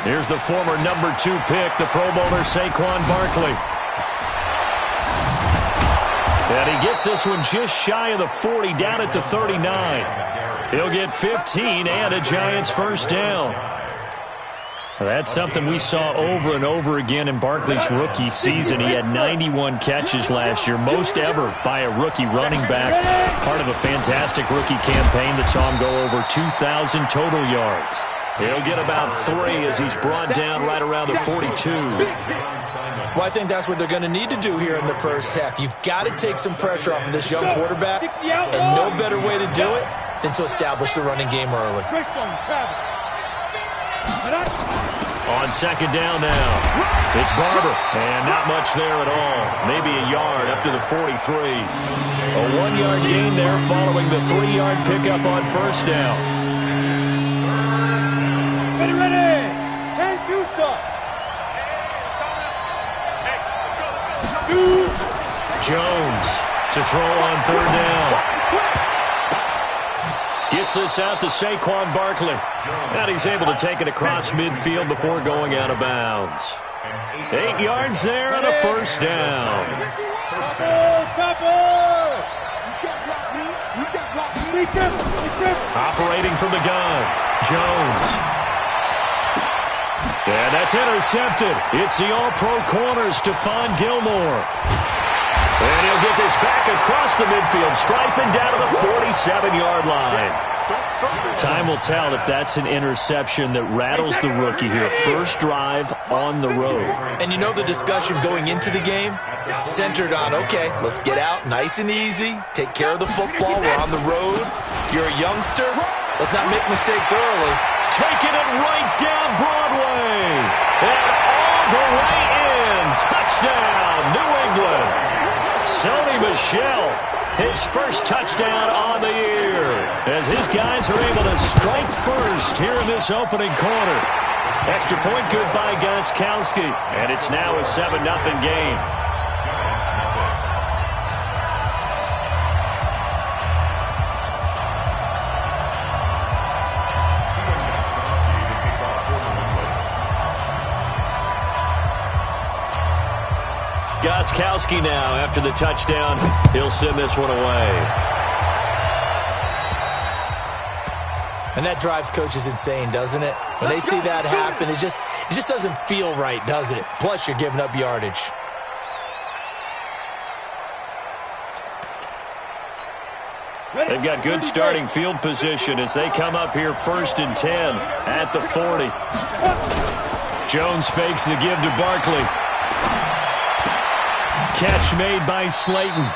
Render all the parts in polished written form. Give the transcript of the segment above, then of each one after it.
Here's the former number 2 pick, the Pro Bowler Saquon Barkley. And he gets this one just shy of the 40, down at the 39. He'll get 15 and a Giants first down. Well, that's something we saw over and over again in Barkley's rookie season. He had 91 catches last year, most ever by a rookie running back. Part of a fantastic rookie campaign that saw him go over 2,000 total yards. He'll get about 3 as he's brought down right around the 42. Well, I think that's what they're going to need to do here in the first half. You've got to take some pressure off of this young quarterback, and no better way to do it than to establish the running game early. On second down now, it's Barber, and not much there at all. Maybe a yard up to the 43. A 1-yard gain there following the 3-yard pickup on first down. Ready. 10-2, sir. Jones to throw on third down. Gets this out to Saquon Barkley. And he's able to take it across midfield before going out of bounds. 8 yards there on a first down. Operating from the gun, Jones. And that's intercepted. It's the All-Pro corner, Stephon Gilmore. And he'll get this back across the midfield, striping down to the 47-yard line. Time will tell if that's an interception that rattles the rookie here. First drive on the road. And you know the discussion going into the game centered on, okay, let's get out nice and easy, take care of the football, we're on the road. You're a youngster, let's not make mistakes early. Taking it right down Broadway. And all the way in. Touchdown, New England. Sony Michel, his first touchdown on the year, as his guys are able to strike first here in this opening quarter. Extra point good by Gostkowski, and it's now a 7-0 game. Gostkowski now, after the touchdown, he'll send this one away. And that drives coaches insane, doesn't it? When they see that happen, it just doesn't feel right, does it? Plus, you're giving up yardage. They've got good starting field position as they come up here 1st and 10 at the 40. Jones fakes the give to Barkley. Catch made by Slayton.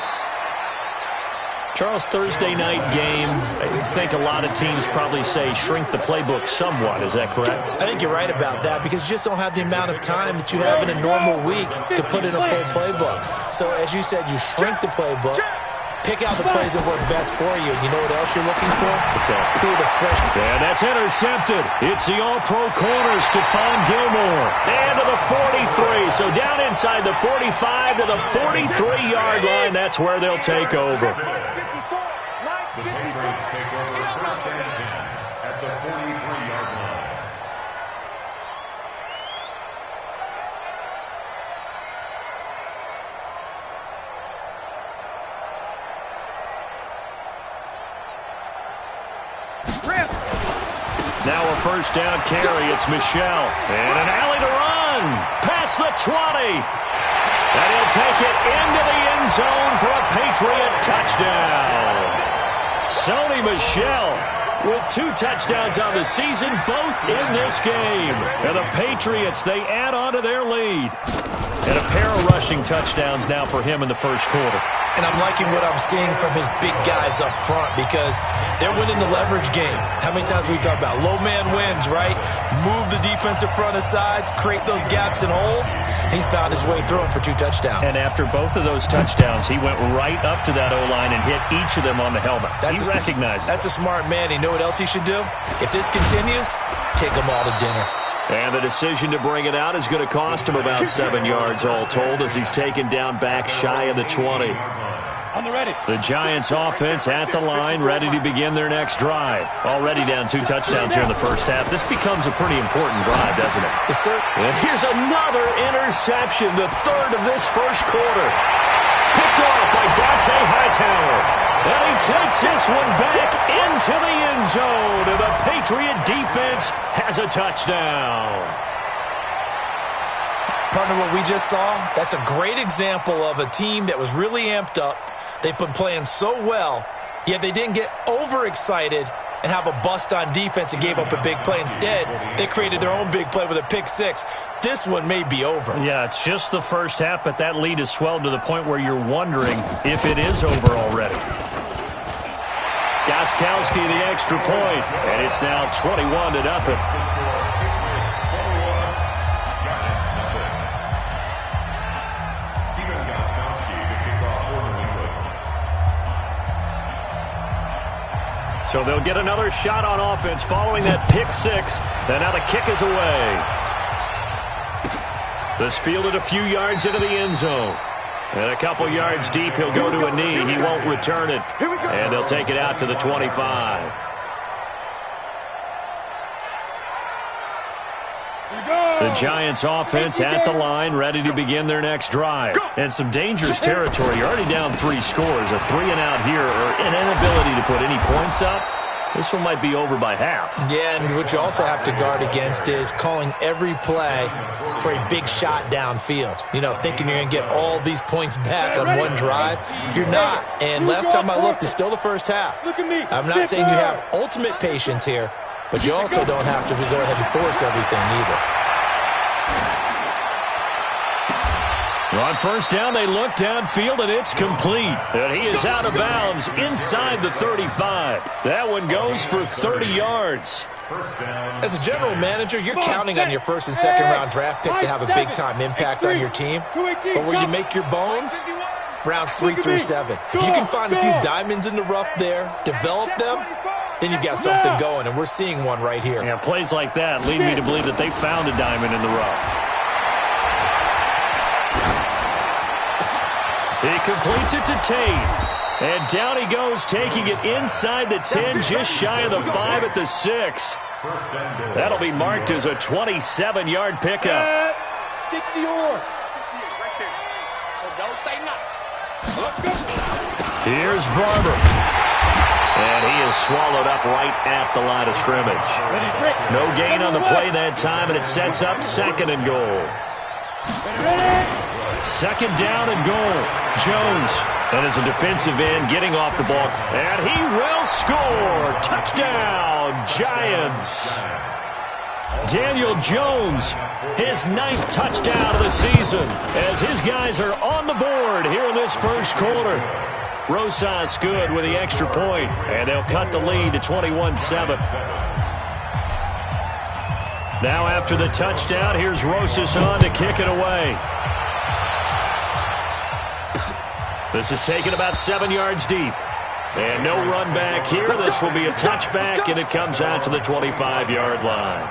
Charles, Thursday night game, I think a lot of teams probably say shrink the playbook somewhat. Is that correct? I think you're right about that because you just don't have the amount of time that you have in a normal week to put in a full playbook. So, as you said, you shrink the playbook, pick out the plays that work best for you. You know what else you're looking for? It's a pull the fresh. And that's intercepted. It's the All-Pro corner, Stephon Gilmore. And to the 43. So down inside the 45 to the 43-yard line. That's where they'll take over. The Patriots take over 1st and 10 at the 43-yard line. Now a first down carry. It's Michel. And an alley to run. Past the 20. And he'll take it into the end zone for a Patriot touchdown. Sony Michel with 2 touchdowns on the season, both in this game. And the Patriots, they add on to their lead. And a pair of rushing touchdowns now for him in the first quarter. And I'm liking what I'm seeing from his big guys up front because they're winning the leverage game. How many times we talk about low man wins, right? Move the defensive front aside, create those gaps and holes. He's found his way through them for 2 touchdowns. And after both of those touchdowns, he went right up to that O-line and hit each of them on the helmet. He recognizes it. That's a smart man. You know what else he should do? If this continues, take them all to dinner. And the decision to bring it out is going to cost him about 7 yards all told as he's taken down back shy of the 20. On the ready. The Giants offense at the line, ready to begin their next drive. Already down 2 touchdowns here in the first half. This becomes a pretty important drive, doesn't it? Yes, sir. And here's another interception, the third of this first quarter. Picked off by Dante Hightower. And he takes this one back into the end zone. And the Patriot defense has a touchdown. Partner, what we just saw, that's a great example of a team that was really amped up. They've been playing so well, yet they didn't get overexcited and have a bust on defense and gave up a big play. Instead, they created their own big play with a pick six. This one may be over. Yeah, it's just the first half, but that lead has swelled to the point where you're wondering if it is over already. Gostkowski the extra point, and it's now 21-0. So they'll get another shot on offense following that pick six. And now the kick is away. This fielded a few yards into the end zone. And a couple yards deep, he'll go to a knee. He won't return it. And they'll take it out to the 25. The Giants offense at the line, ready to begin their next drive. And some dangerous territory. You're already down 3 scores. A 3-and-out here, or an inability to put any points up. This one might be over by half. Yeah, and what you also have to guard against is calling every play for a big shot downfield. You know, thinking you're going to get all these points back on one drive. You're not. And last time I looked, it's still the first half. I'm not saying you have ultimate patience here, but you also don't have to go ahead and force everything either. On first down, they look downfield, and it's complete. And he is out of bounds inside the 35. That one goes for 30 yards. As a general manager, you're counting on your first and second round draft picks to have a big-time impact on your team. But where you make your bones, rounds 3 through 7. If you can find a few diamonds in the rough there, develop them, then you've got something going, and we're seeing one right here. Yeah, plays like that lead me to believe that they found a diamond in the rough. He completes it to Tate. And down he goes, taking it inside the 10, just shy of the 5 at the 6. That'll be marked as a 27-yard pickup. 60-or. Here's Barber. And he is swallowed up right at the line of scrimmage. No gain on the play that time, and it sets up 2nd and goal. Second down and goal. Jones. And as a defensive end, getting off the ball. And he will score. Touchdown, Giants. Daniel Jones, his 9th touchdown of the season, as his guys are on the board here in this first quarter. Rosas good with the extra point, and they'll cut the lead to 21-7. Now after the touchdown, here's Rosas on to kick it away. This is taken about 7 yards deep. And no run back here. This will be a touchback, and it comes out to the 25-yard line.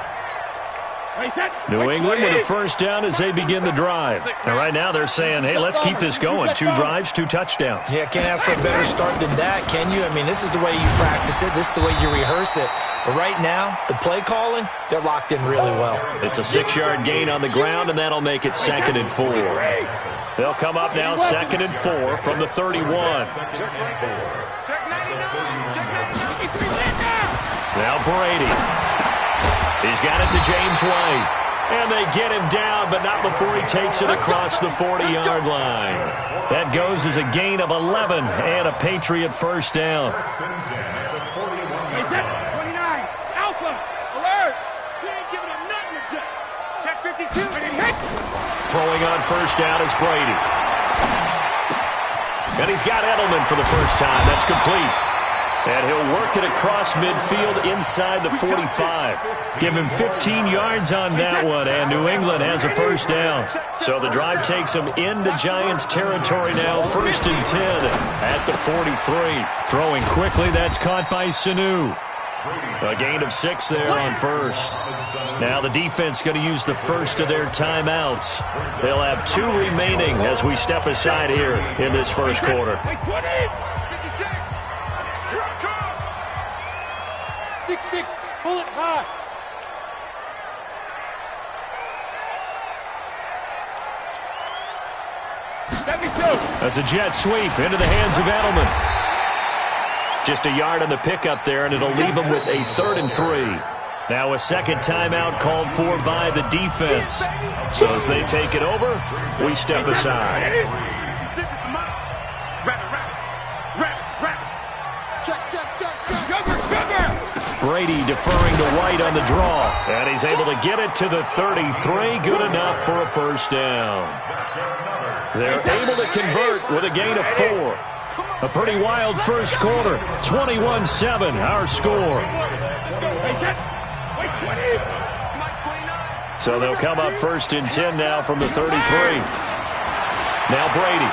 New England with a first down as they begin the drive. And right now they're saying, hey, let's keep this going. 2 drives, 2 touchdowns. Yeah, can't ask for a better start than that, can you? I mean, this is the way you practice it. This is the way you rehearse it. But right now, the play calling, they're locked in really well. It's a 6-yard gain on the ground, and that'll make it 2nd and 4. They'll come up now 2nd and 4 from the 31. Now Brady. He's got it to James White. And they get him down, but not before he takes it across the 40-yard line. That goes as a gain of 11 and a Patriot first down. 29, Alpha, alert! He ain't giving him nothing to do. Check 52, and he hits. Throwing on first down is Brady. And he's got Edelman for the first time. That's complete. And he'll work it across midfield inside the 45. Give him 15 yards on that one, and New England has a first down. So the drive takes them into Giants territory now, 1st and 10 at the 43. Throwing quickly, that's caught by Sanu. A gain of 6 there on first. Now the defense going to use the first of their timeouts. They'll have 2 remaining as we step aside here in this first quarter. 6-6, pull it high. That's a jet sweep into the hands of Edelman. Just a yard on the pickup there, and it'll leave them with a 3rd and 3. Now a second timeout called for by the defense. So as they take it over, we step aside. Brady deferring to White on the draw. And he's able to get it to the 33. Good enough for a first down. They're able to convert with a gain of 4. A pretty wild first quarter. 21-7, our score. So they'll come up 1st and 10 now from the 33. Now Brady.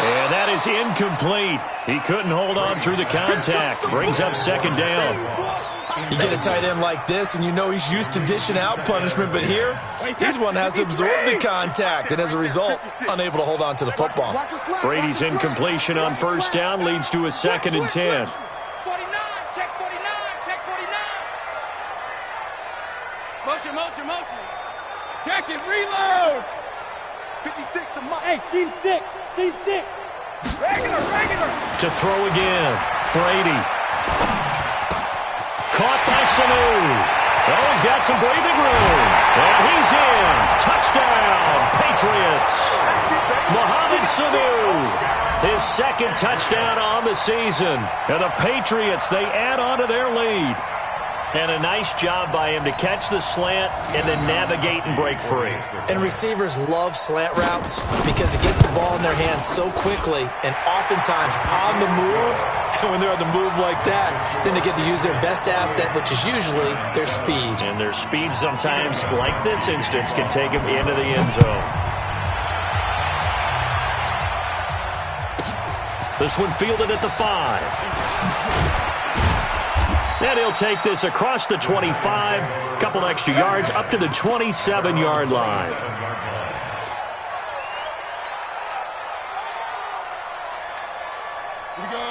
And that is incomplete. He couldn't hold on through the contact. Brings up 2nd down. You get a tight end like this, and you know he's used to dishing out punishment, but here, he's one that has to absorb the contact, and as a result, unable to hold on to the football. Brady's incompletion on 1st down leads to a 2nd and 10. 49, check 49, check 49. Motion. Check it, reload. 56 to Mike. Hey, seam 6. Regular. To throw again. Brady. Caught by Sanu. Oh, he's got some breathing room. And he's in. Touchdown, Patriots. Mohamed Sanu. His 2nd touchdown on the season. And the Patriots, they add on to their lead. And a nice job by him to catch the slant and then navigate and break free. And receivers love slant routes because it gets the ball in their hands so quickly and oftentimes on the move. And when they're on the move like that, then they get to use their best asset, which is usually their speed. And their speed sometimes, like this instance, can take them into the end zone. This one fielded at the 5. And he'll take this across the 25, a couple extra yards, up to the 27-yard line.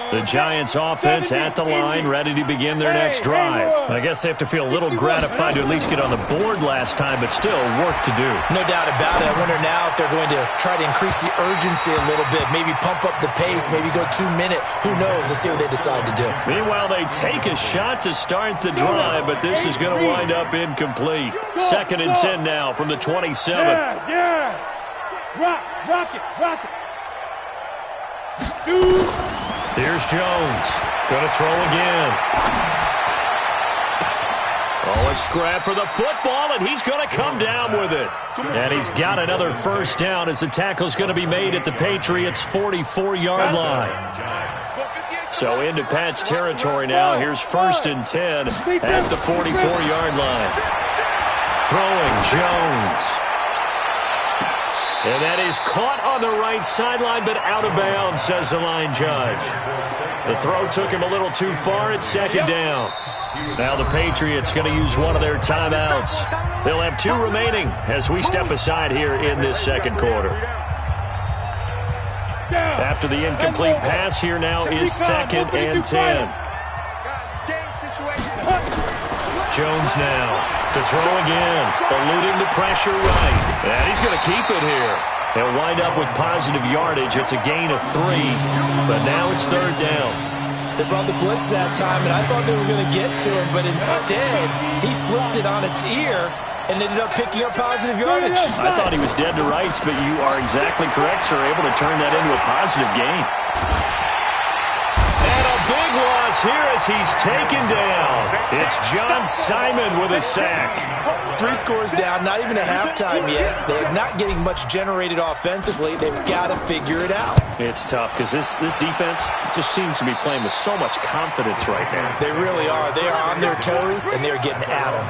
The Giants offense at the line, ready to begin their next drive. I guess they have to feel a little gratified to at least get on the board last time, but still work to do. No doubt about it. I wonder now if they're going to try to increase the urgency a little bit, maybe pump up the pace, maybe go 2-minute. Who knows? Let's see what they decide to do. Meanwhile, they take a shot to start the drive, but this is going to wind up incomplete. 2nd and 10 now from the 27. Yes. Rock it. Shoot. Here's Jones. Going to throw again. Oh, a scrap for the football, and he's going to come down with it. And he's got another first down as the tackle's going to be made at the Patriots' 44-yard line. So into Pat's territory now. Here's 1st and 10 at the 44-yard line. Throwing Jones. And that is caught on the right sideline, but out of bounds, says the line judge. The throw took him a little too far. It's 2nd down. Now the Patriots going to use one of their timeouts. They'll have 2 remaining as we step aside here in this 2nd quarter. After the incomplete pass, here now is 2nd and 10. Jones now to throw again, eluding the pressure right. And he's going to keep it here. They'll wind up with positive yardage. It's a gain of 3, but now it's 3rd down. They brought the blitz that time, and I thought they were going to get to him, but instead, he flipped it on its ear and ended up picking up positive yardage. I thought he was dead to rights, but you are exactly correct, sir. Able to turn that into a positive gain. And a big loss here as he's taken down. It's John Simon with a sack. 3 scores down, not even a halftime yet. They're not getting much generated offensively. They've got to figure it out. It's tough because this defense just seems to be playing with so much confidence right now. They really are. They are on their toes, and they're getting at them.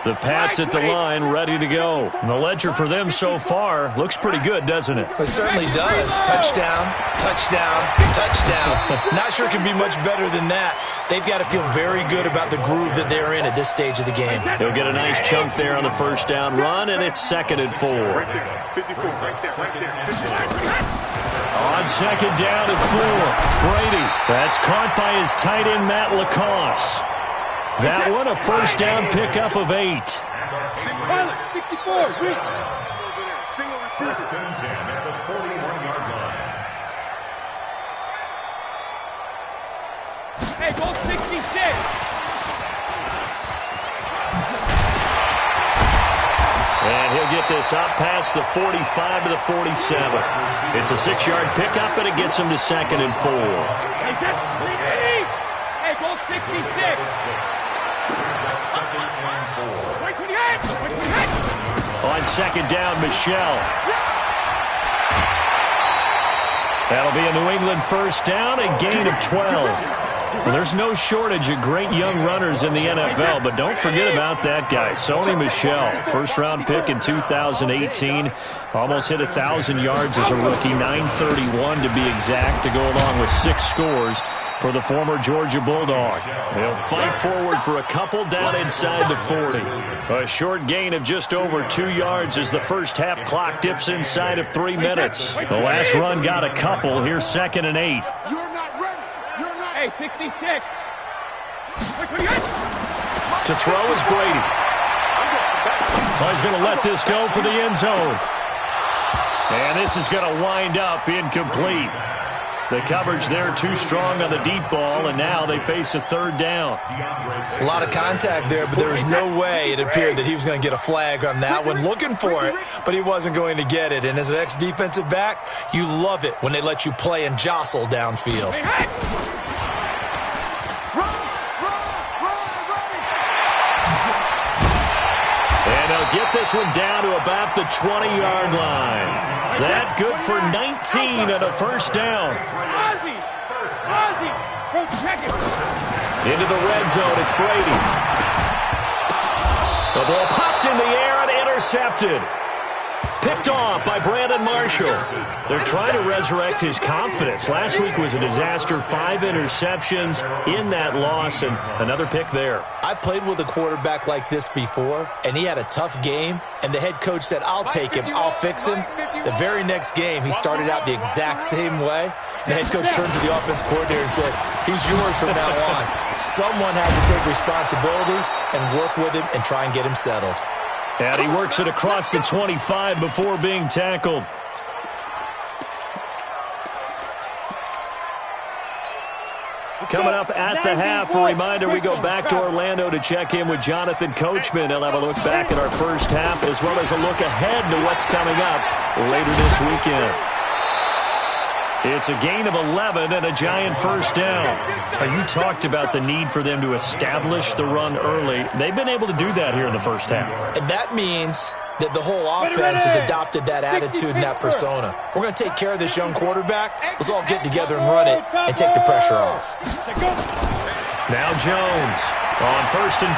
The Pats at the line, ready to go. And the ledger for them so far looks pretty good, doesn't it? It certainly does. Touchdown, touchdown, touchdown. Not sure it can be much better than that. They've got to feel very good about the groove that they're in at this stage of the game. He'll get a nice chunk there on the first down run, and it's 2nd and 4. Right there. 54, right there, right there. On 2nd down and 4, Brady. That's caught by his tight end, Matt Lacoste. That one, a first down pickup of 8. 64, single receiver. 1st and 10 at the 41-yard line. Hey, go 66. And he'll get this up past the 45 to the 47. It's a 6-yard pickup, and it gets him to 2nd and 4. Hey, go 66. On 2nd down, Michelle. That'll be a New England first down, a gain of 12. Well, there's no shortage of great young runners in the NFL, but don't forget about that guy, Sony Michel. First-round pick in 2018. Almost hit 1,000 yards as a rookie, 931 to be exact, to go along with 6 scores for the former Georgia Bulldog. They'll fight forward for a couple down inside the 40. A short gain of just over 2 yards as the first half clock dips inside of 3 minutes. The last run got a couple. Here's 2nd and 8. Hey, 66. To throw is Brady. Oh, he's going to let this go for the end zone. And this is going to wind up incomplete. The coverage there too strong on the deep ball, and now they face a 3rd down. A lot of contact there, but there was no way it appeared that he was going to get a flag on that one. Looking for it, but he wasn't going to get it. And as an ex-defensive back, you love it when they let you play and jostle downfield. And they'll get this one down to about the 20-yard line. That good for 19 and a first down. Into the red zone, it's Brady. The ball popped in the air and intercepted. Picked off by Brandon Marshall. They're trying to resurrect his confidence. Last week was a disaster. 5 interceptions in that loss, and another pick there. I played with a quarterback like this before, and he had a tough game, and the head coach said, I'll take him, I'll fix him. The very next game, he started out the exact same way. The head coach turned to the offense coordinator and said, he's yours from now on. Someone has to take responsibility and work with him and try and get him settled. And he works it across the 25 before being tackled. Coming up at the half, a reminder, we go back to Orlando to check in with Jonathan Coachman. He'll have a look back at our first half as well as a look ahead to what's coming up later this weekend. It's a gain of 11 and a giant first down. You talked about the need for them to establish the run early. They've been able to do that here in the first half. And that means that the whole offense has adopted that attitude and that persona. We're going to take care of this young quarterback. Let's all get together and run it and take the pressure off. Now Jones on 1st and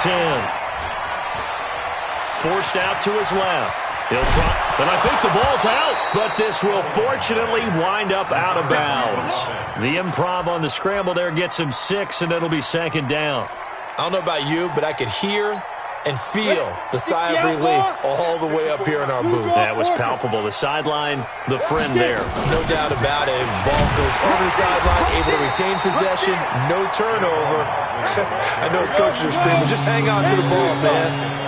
10. Forced out to his left. He'll try, and I think the ball's out, but this will fortunately wind up out of bounds. The improv on the scramble there gets him 6, and it'll be 2nd down. I don't know about you, but I could hear and feel the sigh of relief all the way up here in our booth. That was palpable. The sideline, the friend there. No doubt about it. Ball goes over the sideline, able to retain possession, no turnover. I know his coaches are screaming, just hang on to the ball, man.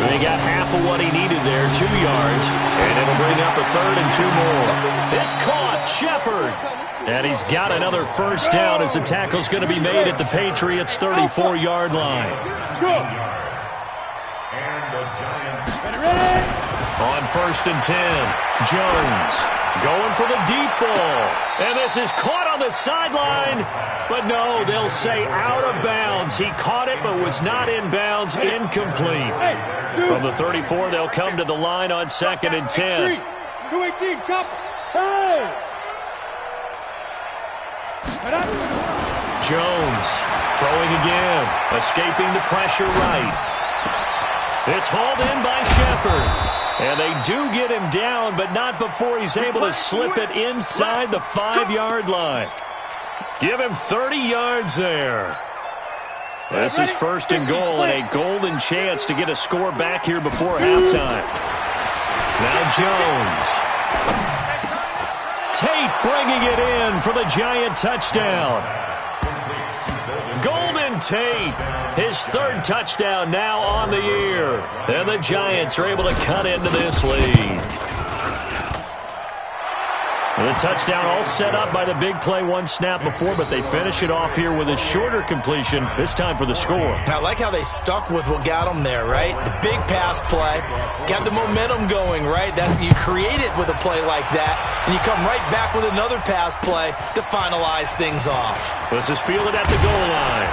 They got half of what he needed there, 2 yards, and it'll bring up a 3rd and 2 more. It's caught, Shepard. And he's got another first down as the tackle's going to be made at the Patriots' 34-yard line. On 1st and 10, Jones going for the deep ball. And this is caught on the sideline. But no, they'll say out of bounds. He caught it but was not in bounds. Incomplete. From the 34, they'll come to the line on 2nd and 10. 218, chopper. Hey! Jones throwing again. Escaping the pressure right. It's hauled in by Shepard. And they do get him down, but not before he's able to slip it inside the 5-yard line. Give him 30 yards there. This is 1st and goal, and a golden chance to get a score back here before halftime. Now Jones. Tate bringing it in for the Giant touchdown. Golden Tate, his 3rd touchdown now on the year. And the Giants are able to cut into this lead. And the touchdown all set up by the big play 1 snap before, but they finish it off here with a shorter completion, this time for the score. Now, I like how they stuck with what got them there, right? The big pass play, got the momentum going, right? You create it with a play like that, and you come right back with another pass play to finalize things off. This is fielded at the goal line.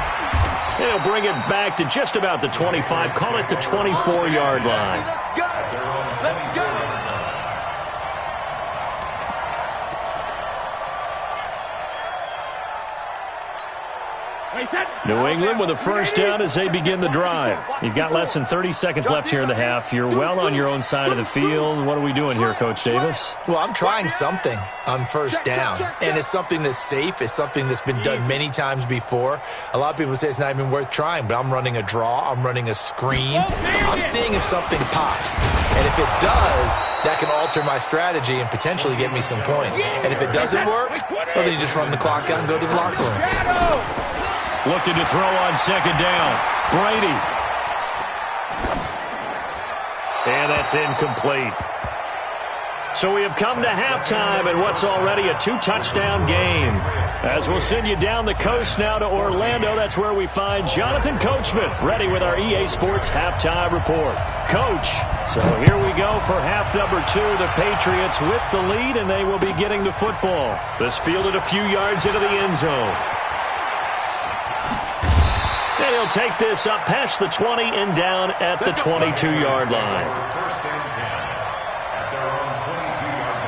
They'll bring it back to just about the 25, call it the 24-yard line. Let's go! Let's go! New England with a 1st down as they begin the drive. You've got less than 30 seconds left here in the half. You're well on your own side of the field. What are we doing here, Coach Davis? Well, I'm trying something on 1st down, and it's something that's safe. It's something that's been done many times before. A lot of people say it's not even worth trying, but I'm running a draw. I'm running a screen. I'm seeing if something pops, and if it does, that can alter my strategy and potentially get me some points. And if it doesn't work, well, then you just run the clock out and go to the locker room. Looking to throw on 2nd down. Brady. And that's incomplete. So we have come to halftime in what's already a 2-touchdown game. As we'll send you down the coast now to Orlando, that's where we find Jonathan Coachman, ready with our EA Sports Halftime Report. Coach, so here we go for half number 2. The Patriots with the lead, and they will be getting the football. This fielded a few yards into the end zone. And he'll take this up past the 20 and down at the 22-yard line. 1st and 10 at their own 22-yard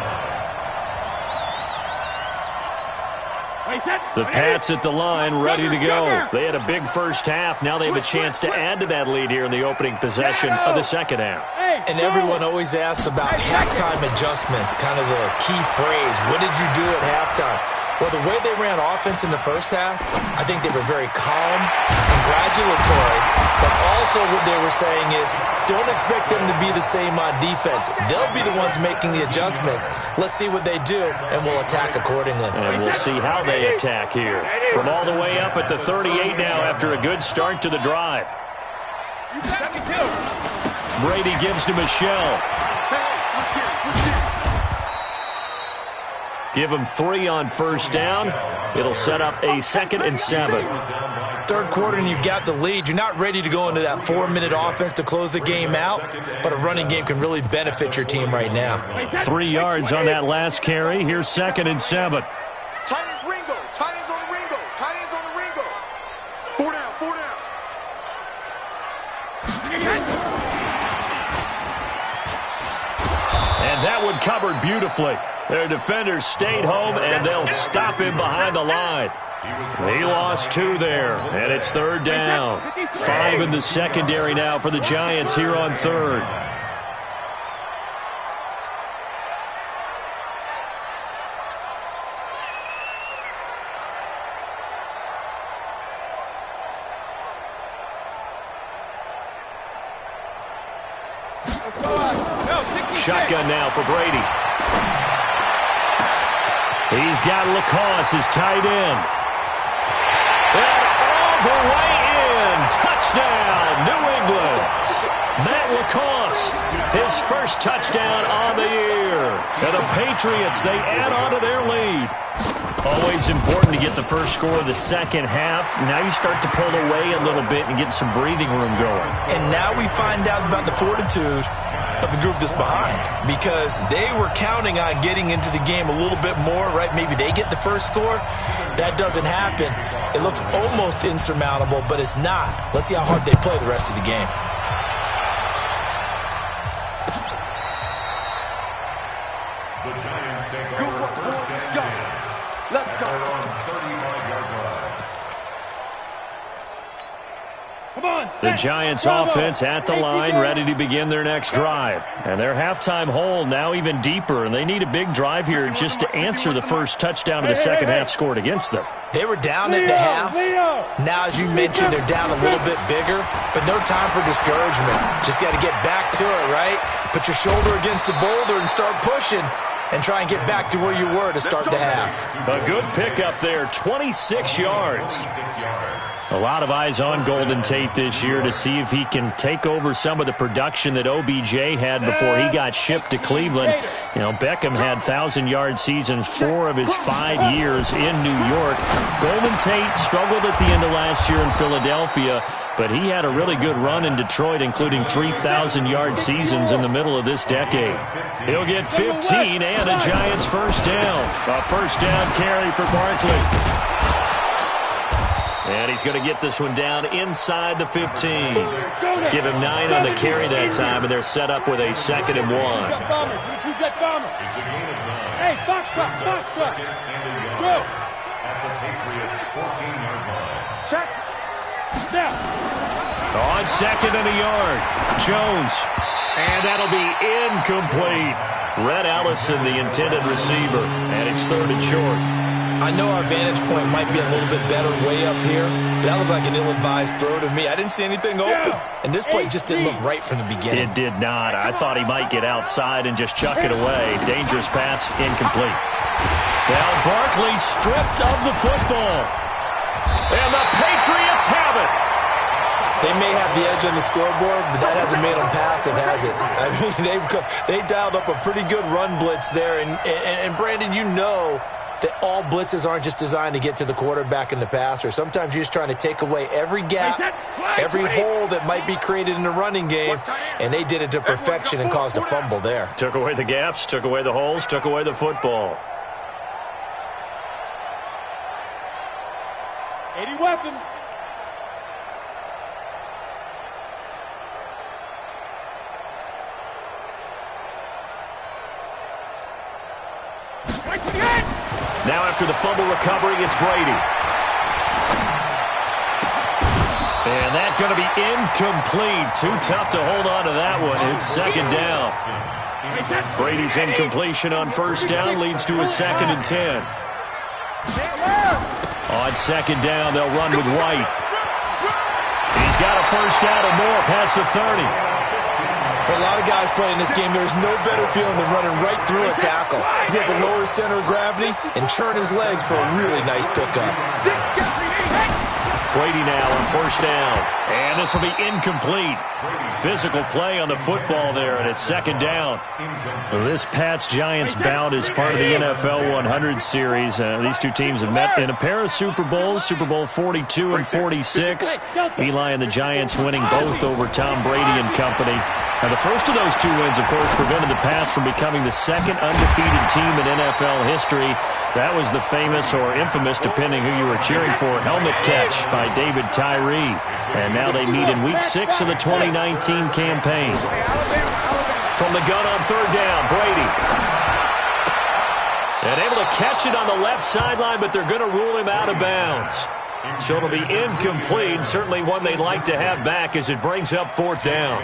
line. The Pats at the line, ready to go. They had a big 1st half. Now they have a chance to add to that lead here in the opening possession of the 2nd half. And everyone always asks about halftime adjustments, kind of the key phrase. What did you do at halftime? Well, the way they ran offense in the 1st half, I think they were very calm, congratulatory, but also what they were saying is don't expect them to be the same on defense. They'll be the ones making the adjustments. Let's see what they do, and we'll attack accordingly. And we'll see how they attack here. From all the way up at the 38 now after a good start to the drive. Brady gives to Michelle. Give him 3 on 1st down. It'll set up a 2nd and 7. 3rd quarter and you've got the lead. You're not ready to go into that 4-minute offense to close the game out, but a running game can really benefit your team right now. 3 yards on that last carry. Here's 2nd and 7. Tight ends Ringo. Tight ends on the Ringo. Tight ends on the Ringo. 4 down. 4 down. And that one covered beautifully. Their defenders stayed home, and they'll stop him behind the line. He lost 2 there, and it's 3rd down. 5 in the secondary now for the Giants here on 3rd. Shotgun now for Brady. He's got Lacoste, his tight end. And all the way in. Touchdown, New England. Matt Lacoste, his 1st touchdown on the year. And the Patriots, they add on to their lead. Always important to get the first score of the 2nd half. Now you start to pull away a little bit and get some breathing room going. And now we find out about the fortitude of the group that's behind, because they were counting on getting into the game a little bit more, right? Maybe they get the first score. That doesn't happen. It looks almost insurmountable, but it's not. Let's see how hard they play the rest of the game. The Giants take over 1st and 10. Let's go. On 35-yard line. The Giants offense at the line, ready to begin their next drive. And their halftime hole now even deeper, and they need a big drive here just to answer the first touchdown of the second half scored against them. They were down at the half. Now, as you mentioned, they're down a little bit bigger, but no time for discouragement. Just got to get back to it, right? Put your shoulder against the boulder and start pushing and try and get back to where you were to start the half. A good pickup there, 26 yards. A lot of eyes on Golden Tate this year to see if he can take over some of the production that OBJ had before he got shipped to Cleveland. You know, Beckham had 1,000-yard seasons 4 of his 5 years in New York. Golden Tate struggled at the end of last year in Philadelphia, but he had a really good run in Detroit, including 3,000-yard seasons in the middle of this decade. He'll get 15 and a Giants first down. A first down carry for Barkley. And he's going to get this one down inside the 15. Give him 9 on the carry that time, and they're set up with a 2nd and 1. Hey, box truck. Go. At the Patriots' 14-yard line. Check. Now. On 2nd and a yard, Jones. And that'll be incomplete. Red Allison, the intended receiver, and it's 3rd and short. I know our vantage point might be a little bit better way up here, but that looked like an ill-advised throw to me. I didn't see anything open, and this play just didn't look right from the beginning. It did not. I thought he might get outside and just chuck it away. Dangerous pass, incomplete. Now Barkley stripped of the football. And the Patriots have it. They may have the edge on the scoreboard, but that hasn't made them passive, has it? I mean, they dialed up a pretty good run blitz there, and Brandon, you know that all blitzes aren't just designed to get to the quarterback and the passer. Sometimes you're just trying to take away every gap, every hole that might be created in the running game, and they did it to perfection and caused a fumble there. Took away the gaps, took away the holes, took away the football. 80 weapon. Now after the fumble recovery, it's Brady. And that's going to be incomplete. Too tough to hold on to that one. It's 2nd down. Brady's incompletion on 1st down leads to a 2nd and 10. On 2nd down, they'll run with White. He's got a 1st down and more past the 30. For a lot of guys playing this game, there's no better feeling than running right through a tackle. He's able to lower his center of gravity and churn his legs for a really nice pickup. Brady now on 1st down. And this will be incomplete. Physical play on the football there, and it's 2nd down. This Pats-Giants bout is part of the NFL 100 series. These two teams have met in a pair of Super Bowls, Super Bowl 42 and 46. Eli and the Giants winning both over Tom Brady and company. Now, the first of those 2 wins, of course, prevented the Pats from becoming the 2nd undefeated team in NFL history. That was the famous or infamous, depending who you were cheering for, helmet catch by David Tyree. And now they meet in Week 6 of the 2019 campaign. From the gun on 3rd down, Brady. And able to catch it on the left sideline, but they're going to rule him out of bounds. So it'll be incomplete, certainly one they'd like to have back as it brings up 4th down.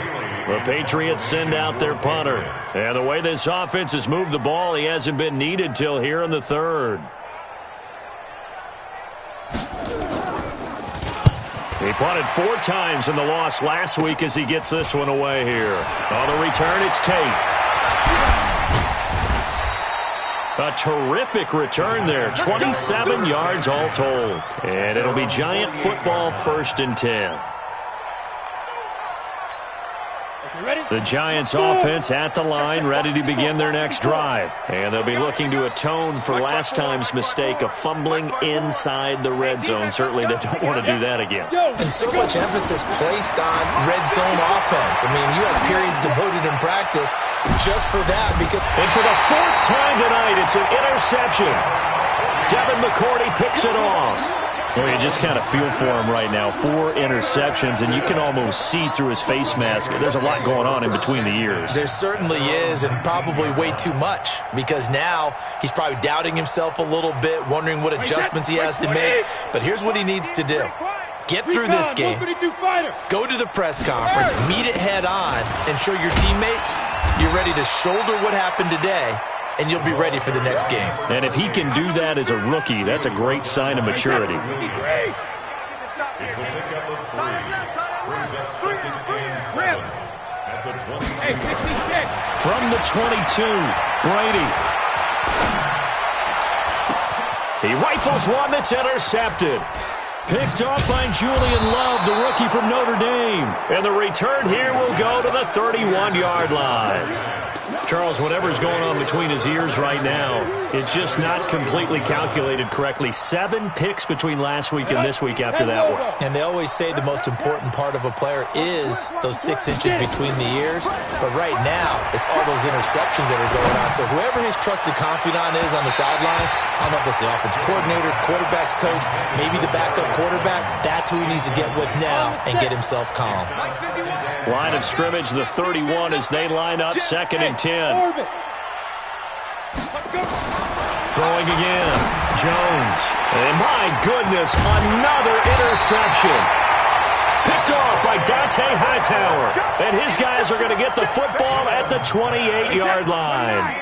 The Patriots send out their punter. And the way this offense has moved the ball, he hasn't been needed till here in the 3rd. He punted 4 times in the loss last week as he gets this one away here. On the return, it's Tate. A terrific return there. 27 yards all told. And it'll be Giant football 1st and 10. The Giants offense at the line, ready to begin their next drive. And they'll be looking to atone for last time's mistake of fumbling inside the red zone. Certainly they don't want to do that again. And so much emphasis placed on red zone offense. I mean, you have periods devoted in practice just for that. And for the 4th time tonight, it's an interception. Devin McCourty picks it off. Well, you just kind of feel for him right now. 4 interceptions, and you can almost see through his face mask. There's a lot going on in between the ears. There certainly is, and probably way too much, because now he's probably doubting himself a little bit, wondering what adjustments he has to make. But here's what he needs to do. Get through this game, go to the press conference, meet it head on, and show your teammates you're ready to shoulder what happened today, and you'll be ready for the next game. And if he can do that as a rookie, that's a great sign of maturity. It's a pickup of 3. Brings up 2nd and 7 at the 22. From the 22, Brady. He rifles one that's intercepted. Picked off by Julian Love, the rookie from Notre Dame. And the return here will go to the 31-yard line. Charles, whatever's going on between his ears right now, it's just not completely calculated correctly. 7 picks between last week and this week after that one. And they always say the most important part of a player is those 6 inches between the ears. But right now, it's all those interceptions that are going on. So whoever his trusted confidant is on the sidelines, I don't know if it's the offensive coordinator, quarterback's coach, maybe the backup quarterback, that's who he needs to get with now and get himself calm. Line of scrimmage, the 31 as they line up 2nd and 10. Throwing again. Jones. And my goodness, another interception. Picked off by Dante Hightower. And his guys are going to get the football at the 28-yard line.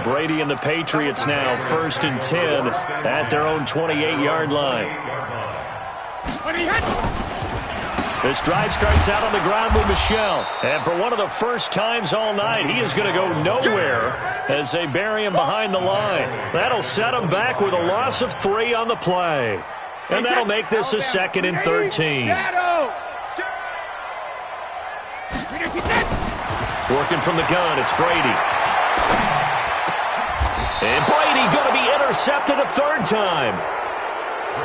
Brady and the Patriots now 1st and 10 at their own 28-yard line. This drive starts out on the ground with Michel. And for one of the first times all night, he is going to go nowhere as they bury him behind the line. That'll set him back with a loss of 3 on the play. And that'll make this a 2nd and 13. Working from the gun, it's Brady. And Brady going to be intercepted a 3rd time.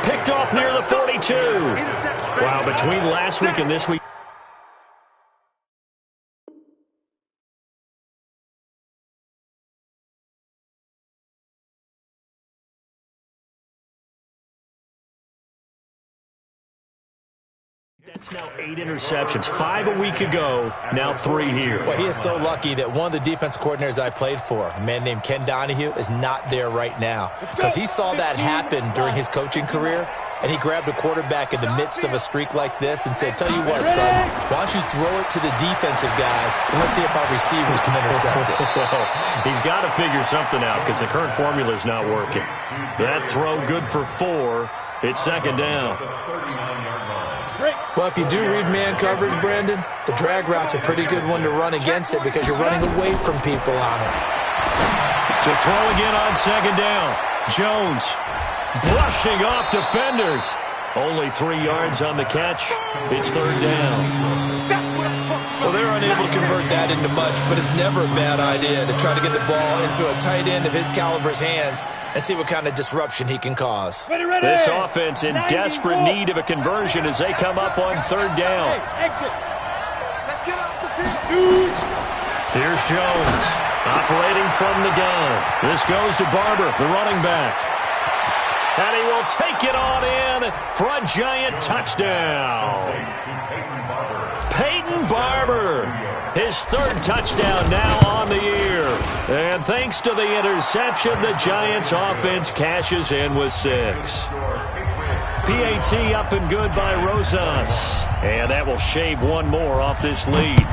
Picked off near the 42. Wow, between last week and this week. That's now 8 interceptions. 5 a week ago, now 3 here. Well, he is so lucky that one of the defense coordinators I played for, a man named Ken Donahue, is not there right now. Because he saw that happen during his coaching career, and he grabbed a quarterback in the midst of a streak like this and said, tell you what, son, why don't you throw it to the defensive guys, and let's see if our receivers can intercept it. Well, he's got to figure something out because the current formula is not working. That throw good for 4. It's 2nd down. Well, if you do read man coverage, Brandon, the drag route's a pretty good one to run against it because you're running away from people on it. To throw again on 2nd down. Jones brushing off defenders. Only 3 yards on the catch. It's 3rd down. Well, they're unable to convert that into much, but it's never a bad idea to try to get the ball into a tight end of his caliber's hands and see what kind of disruption he can cause. This offense in desperate need of a conversion as they come up on 3rd down. Let's get off the field. Here's Jones operating from the gun. This goes to Barber, the running back. And he will take it on in for a giant touchdown. Peyton Barber, his 3rd touchdown now on the year. And thanks to the interception, the Giants offense cashes in with 6. PAT up and good by Rosas. And that will shave 1 more off this lead.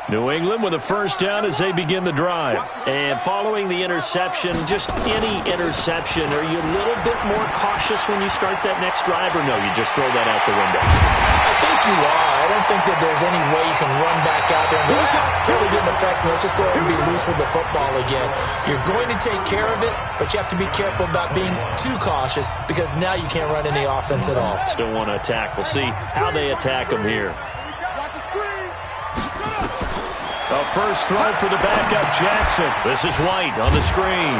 New England with a 1st down as they begin the drive. And following the interception, just any interception, are you a little bit more cautious when you start that next drive, or no, you just throw that out the window? I think you are. I don't think that there's any way you can run back out there and go, totally didn't affect me. Let's just go ahead and be loose with the football again. You're going to take care of it, but you have to be careful about being too cautious because now you can't run any offense at all. Still want to attack. We'll see how they attack them here. A first throw for the backup, Jackson. This is White on the screen.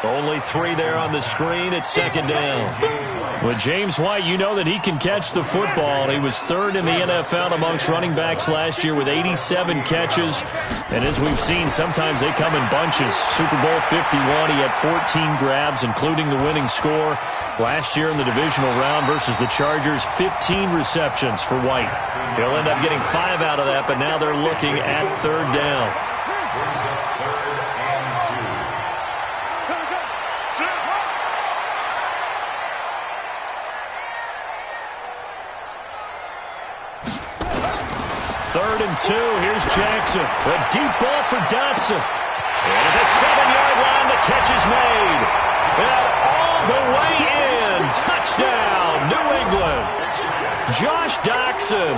Only 3 there on the screen. It's 2nd down. With James White, you know that he can catch the football. He was third in the NFL amongst running backs last year with 87 catches. And as we've seen, sometimes they come in bunches. Super Bowl 51, he had 14 grabs, including the winning score. Last year in the divisional round versus the Chargers, 15 receptions for White. He'll end up getting 5 out of that, but now they're looking at third down. Third and 2. Here's Jackson. A deep ball for Dotson. And at the 7-yard line, the catch is made. And all the way in. Touchdown, New England. Josh Dotson,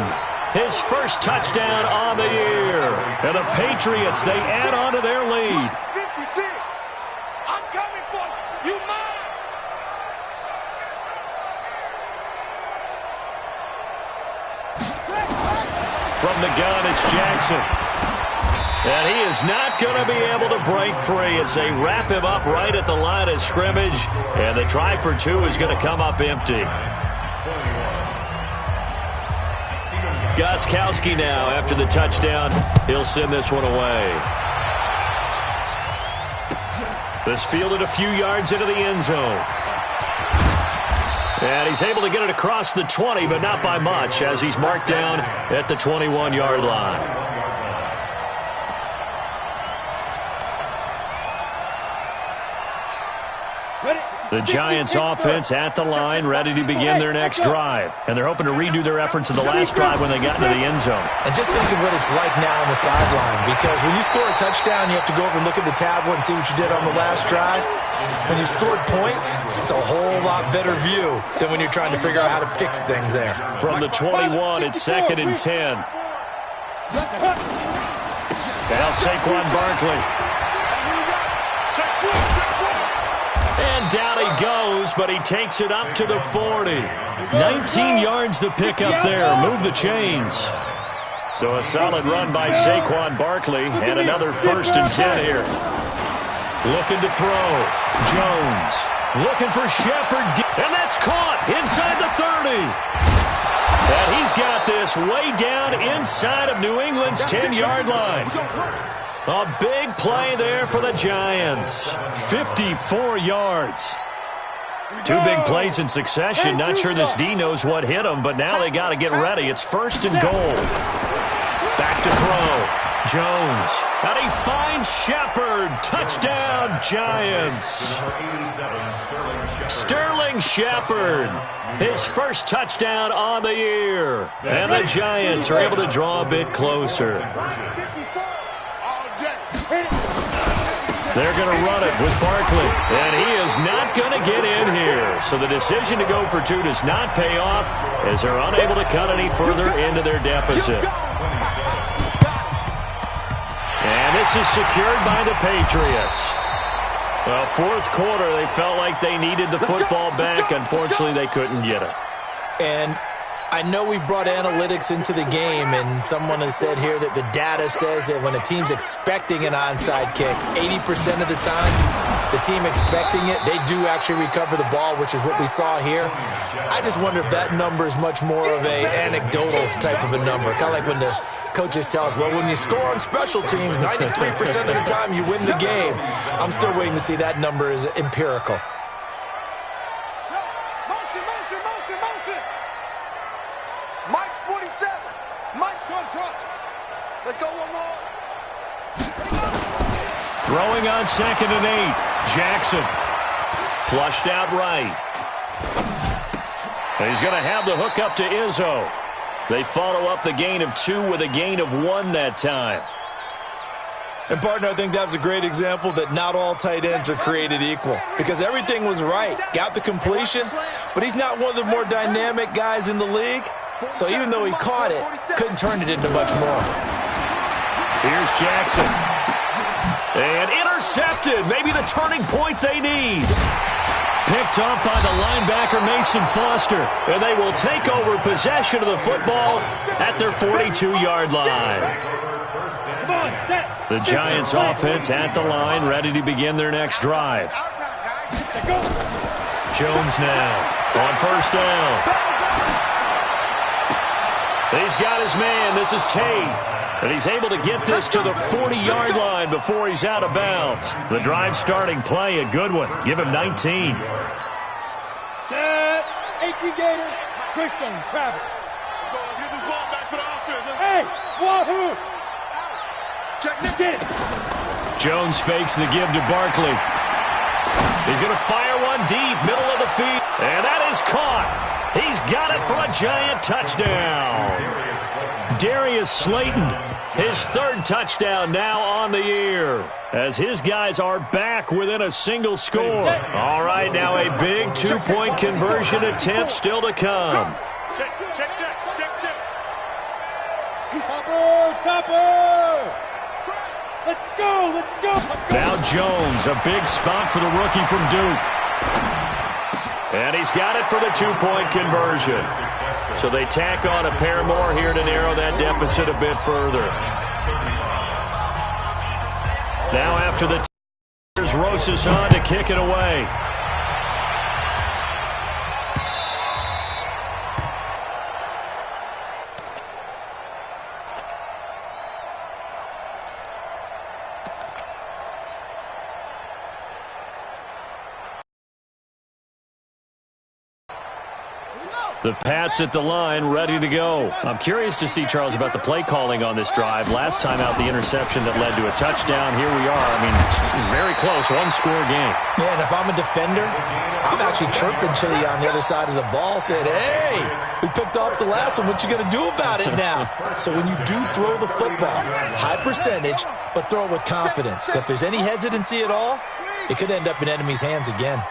his first touchdown on the year. And the Patriots, they add on to their lead. 56. I'm coming for you. You mine. From the gun, it's Jackson. And he is not going to be able to break free as they wrap him up right at the line of scrimmage. And the try for 2 is going to come up empty. Gostkowski now after the touchdown. He'll send this one away. This fielded a few yards into the end zone. And he's able to get it across the 20, but not by much, as he's marked down at the 21-yard line. The Giants offense at the line, ready to begin their next drive. And they're hoping to redo their efforts of the last drive when they got into the end zone. And just think of what it's like now on the sideline, because when you score a touchdown, you have to go over and look at the tablet and see what you did on the last drive. When you scored points, it's a whole lot better view than when you're trying to figure out how to fix things there. From the 21, it's 2nd and 10. Now Saquon Barkley. And down he goes, but he takes it up to the 40. 19 yards to pick up there. Move the chains. So a solid run by Saquon Barkley, and another 1st and 10 here. Looking to throw. Jones looking for Shepard. And that's caught inside the 30. And he's got this way down inside of New England's 10-yard line. A big play there for the Giants. 54 yards. 2 big plays in succession. Not sure this D knows what hit him, but now they got to get ready. It's 1st and goal. Back to throw. Jones. And he finds Shepard. Touchdown, Giants. Sterling Shepard. His first touchdown on the year. And the Giants are able to draw a bit closer. They're going to run it with Barkley. And he is not going to get in here. So the decision to go for 2 does not pay off as they're unable to cut any further into their deficit. And this is secured by the Patriots. Well, 4th quarter, they felt like they needed the football back. Unfortunately, they couldn't get it. And I know we brought analytics into the game, and someone has said here that the data says that when a team's expecting an onside kick, 80% of the time, the team expecting it, they do actually recover the ball, which is what we saw here. I just wonder if that number is much more of a anecdotal type of a number, kind of like when the coaches tell us, well, when you score on special teams, 93% of the time you win the game. I'm still waiting to see that number is empirical. Mike's 47. Mike's front. Let's go one more. Throwing on 2nd and 8. Jackson. Flushed out right. And he's going to have the hook up to Izzo. They follow up the gain of 2 with a gain of 1 that time. And, partner, I think that was a great example that not all tight ends are created equal, because everything was right. Got the completion, but he's not one of the more dynamic guys in the league. So even though he caught it, couldn't turn it into much more. Here's Jackson. And intercepted. Maybe the turning point they need. Picked up by the linebacker, Mason Foster. And they will take over possession of the football at their 42-yard line. The Giants offense at the line, ready to begin their next drive. Jones now on first down. He's got his man. This is Tate. And he's able to get this to the 40-yard line before he's out of bounds. The drive starting play, a good one. Give him 19. Set. 18 Gator. Christian Travis. Let's get this ball back for the offense. Hey, wahoo! Check it. Jones fakes the give to Barkley. He's going to fire one deep, middle of the field. And that is caught. He's got it for a giant touchdown. Darius Slayton, his third touchdown now on the year, as his guys are back within a single score. All right, now a big two-point conversion attempt still to come. Check. Topper! Let's go! Now Jones, a big spot for the rookie from Duke. And he's got it for the two-point conversion. So they tack on a pair more here to narrow that deficit a bit further. Now after the there's Rosas on to kick it away. The Pats at the line, ready to go. I'm curious to see, Charles, about the play calling on this drive. Last time out, the interception that led to a touchdown. Here we are. I mean, very close, one-score game. Yeah, and if I'm a defender, I'm actually chirping Chili on the other side of the ball, saying, hey, we picked off the last one. What you going to do about it now? So when you do throw the football, high percentage, but throw it with confidence. If there's any hesitancy at all, it could end up in enemy's hands again.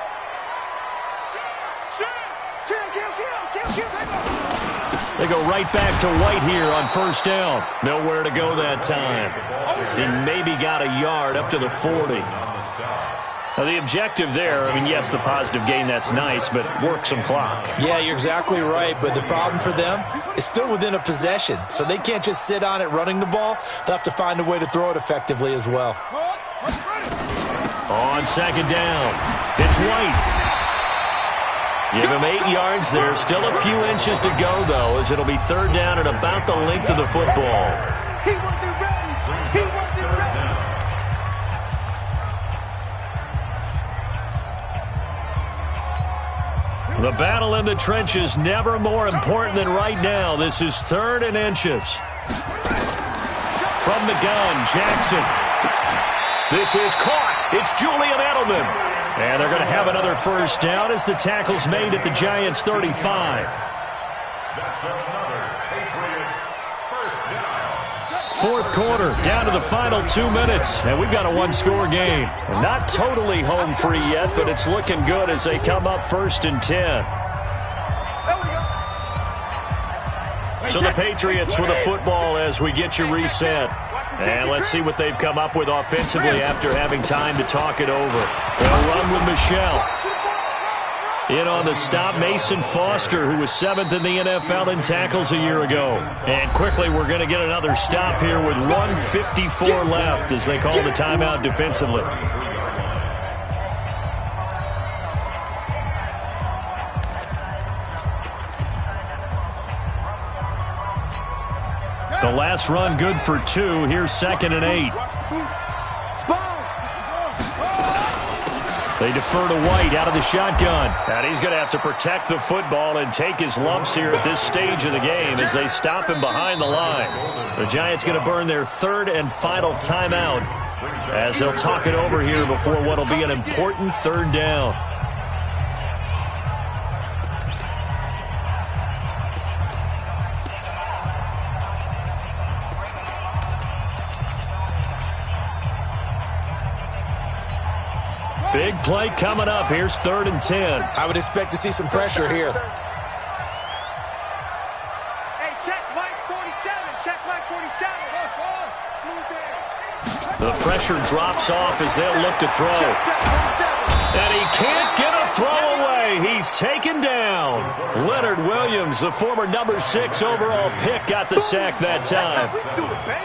They go right back to White here on first down. Nowhere to go that time. He maybe got a yard up to the 40. Now the objective there, I mean, yes, the positive gain, that's nice, but work some clock. Yeah, you're exactly right, but the problem for them is still within a possession, so they can't just sit on it running the ball. They'll have to find a way to throw it effectively as well. On second down, it's White. Give him 8 yards there. Still a few inches to go, though, as it'll be third down at about the length of the football. He wasn't ready. The battle in the trenches never more important than right now. This is third and inches. From the gun, Jackson. This is caught. It's Julian Edelman. And they're going to have another first down as the tackle's made at the Giants' 35. That's another Patriots first down. Fourth quarter, down to the final 2 minutes, and we've got a one-score game. Not totally home free yet, but it's looking good as they come up first and 10. So the Patriots with a football as we get you reset. And let's see what they've come up with offensively after having time to talk it over. They'll run with Michelle. In on the stop, Mason Foster, who was 7th in the NFL in tackles a year ago. And quickly, we're going to get another stop here with 1:54 left as they call the timeout defensively. The last run good for 2. Here's 2nd and 8. They defer to White out of the shotgun. And he's going to have to protect the football and take his lumps here at this stage of the game as they stop him behind the line. The Giants going to burn their third and final timeout as they'll talk it over here before what will be an important third down. Big play coming up. Here's 3rd and 10. I would expect to see some pressure here. Hey, check Mike 47. Check Mike 47. The pressure drops off as they'll look to throw. And he can't get a throwaway. He's taken down. Leonard Williams, the former number 6 overall pick, got the sack that time.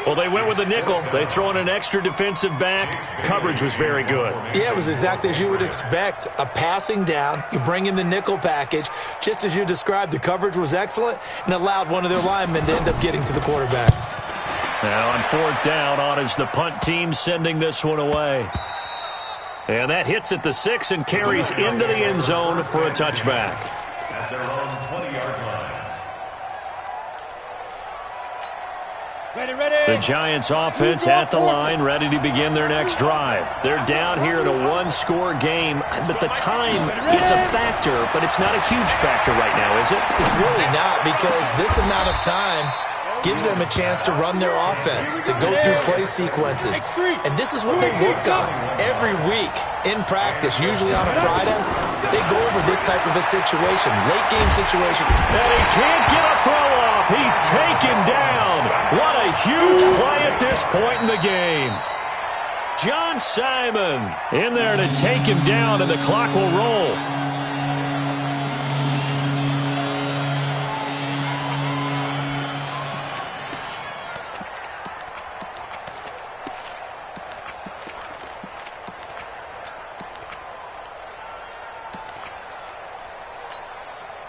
Well, they went with the nickel. They throw in an extra defensive back. Coverage was very good. Yeah, it was exactly as you would expect. A passing down, you bring in the nickel package. Just as you described, the coverage was excellent and allowed one of their linemen to end up getting to the quarterback. Now on 4th down, on is the punt team sending this one away. And that hits at the 6 and carries into the end zone for a touchback. At their own 20-yard line. Ready. The Giants offense at the line, ready to begin their next drive. They're down here in a one-score game, but the time, it's a factor, but it's not a huge factor right now, is it? It's really not, because this amount of time gives them a chance to run their offense, to go through play sequences. And this is what they work on every week in practice, usually on a Friday. They go over this type of a situation, late-game situation. And he can't get a throw off. He's taken down. What a huge play at this point in the game. John Simon in there to take him down, and the clock will roll.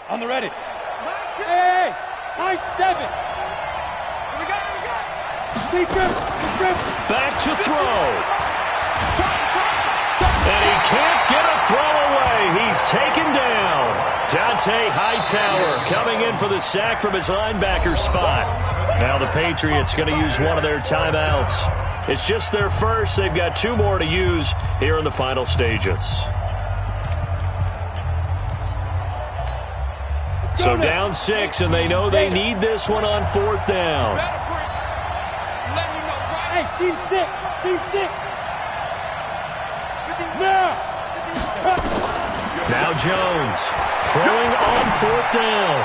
On the ready. Hey, nice 7. We got. Back to throw. And he can't get a throw away. He's taken down. Dante Hightower coming in for the sack from his linebacker spot. Now the Patriots going to use one of their timeouts. It's just their first. They've got 2 more to use here in the final stages. So down 6, and they know they need this one on 4th down. Hey, team 6. Now Jones throwing on 4th down.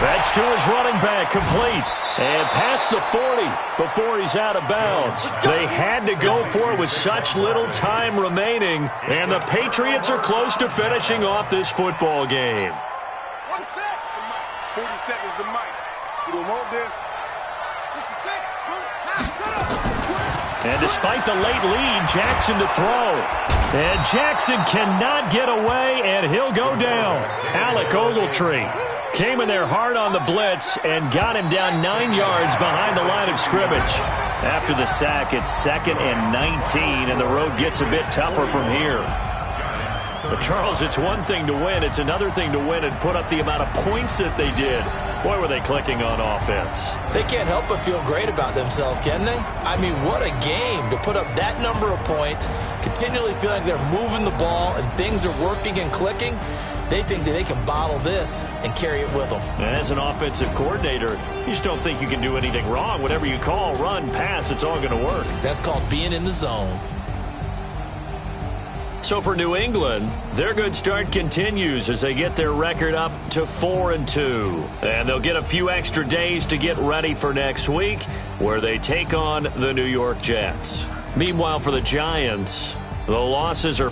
That's to his running back, complete. And past the 40 before he's out of bounds. They had to go for it with such little time remaining, and the Patriots are close to finishing off this football game. 40 seconds to Mike. You don't want this. 66. And despite the late lead, Jackson to throw. And Jackson cannot get away, and he'll go down. Alec Ogletree came in there hard on the blitz and got him down 9 yards behind the line of scrimmage. After the sack, it's 2nd and 19, and the road gets a bit tougher from here. But, Charles, it's one thing to win. It's another thing to win and put up the amount of points that they did. Boy, were they clicking on offense. They can't help but feel great about themselves, can they? I mean, what a game to put up that number of points, continually feeling they're moving the ball and things are working and clicking. They think that they can bottle this and carry it with them. As an offensive coordinator, you just don't think you can do anything wrong. Whatever you call, run, pass, it's all going to work. That's called being in the zone. So for New England, their good start continues as they get their record up to 4-2. And they'll get a few extra days to get ready for next week, where they take on the New York Jets. Meanwhile, for the Giants, the losses are